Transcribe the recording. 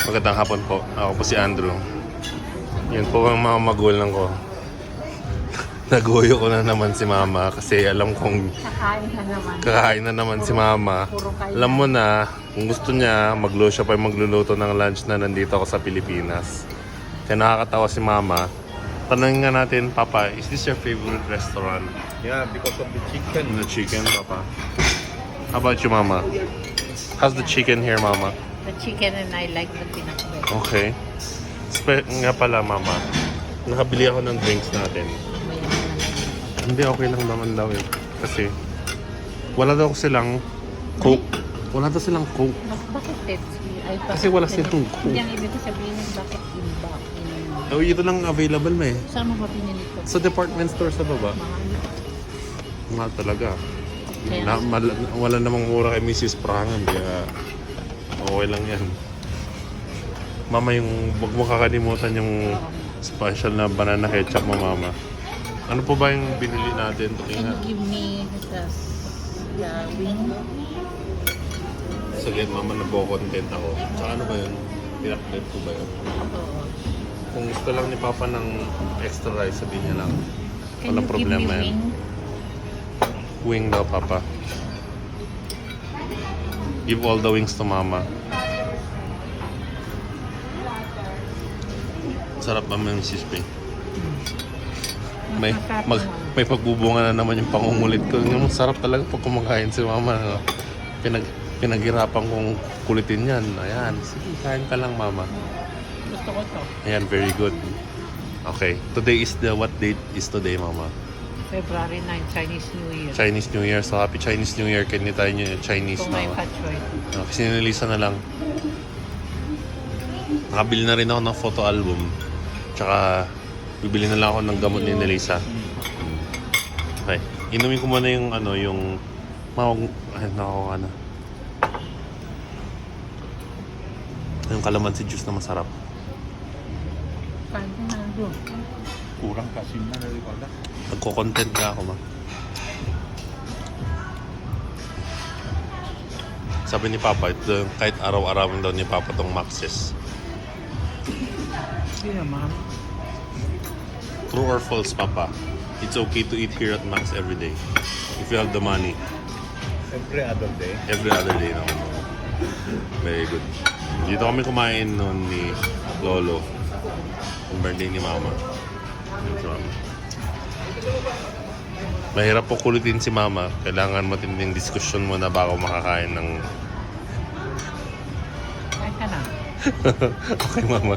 Magandang hapon po. Ako po si Andrew. Yan po ang mga magulang ko. Naguyo ko na naman si Mama kasi alam kong kakain na naman si Mama. Alam mo na, kung gusto niya, siya pa magluluto ng lunch na nandito ako sa Pilipinas. Kaya nakakatawa si Mama. Tanungin nga natin, Papa, is this your favorite restaurant? Yeah, because of the chicken. The chicken, Papa. How about you, Mama? How's the chicken here, Mama? The chicken and I like the pinakbet. Okay. Nga pala, Mama. Nakabili ako ng drinks natin. Hindi, okay lang naman daw eh. Kasi, wala daw silang Coke. Wala daw silang Coke. Bakit Pepsi? Kasi wala silang Coke. Hindi ang ibig sabihin ng bakit iba. Oh, ito lang available mo eh. Saan mo ba pinili ko? Sa department store sa baba. Mahal. Mahal talaga. Kaya- Wala namang mura kay Mrs. Prangan. Kaya, okay lang yan. Mama, wag mo kakalimutan yung special na banana ketchup mo, Mama. Ano po ba yung binili natin? Can you give me the wing? Sige, Mama, nagko-content ako. Tsaka ano ba yun? Pinaklet ko ba yun? Oo. Kung gusto lang ni Papa ng extra rice, sabihin niya lang. Can Walang you problema give me yan. wing? Wing daw, Papa. Give all the wings to Mama. Sarap naman yung sispe. May pagbubunga na naman yung pangungulit ko. Yung sarap talaga pag kumakain si Mama. No? Pinaghirapan kong kulitin yan. Ayan, sige, kain ka lang, Mama. Gusto ko to. Ayan, very good. Okay, today is what date is today, Mama? February 9, Chinese New Year. Chinese New Year. So, happy Chinese New Year. Kanya tayo nyo Chinese, Kung may Mama. patchoy. Kasi nilisa na lang. Nakabili na rin ako ng photo album. Tsaka, bibili na lang ako ng gamot ni Nelisa. Okay. Inumin ko muna yung yung ay, nako, yung kalamansi juice na masarap. Kain ko na doon. Kurang kasim na daripada. Nagko-content ka ako, Ma. Sabi ni Papa, ito, kahit araw-arawin daw ni Papa tong Maxis. Hindi naman. True or false, Papa? It's okay to eat here at Max every day. If you have the money. Every other day. Every other day naman. Very good. Dito kami kumain noon ni Lolo. Yung birthday ni Mama. Yun si Mama. Mahirap po kulitin si Mama. Kailangan matinding diskusyon mo na bago makakain ng... Kain ka na. Okay, Mama.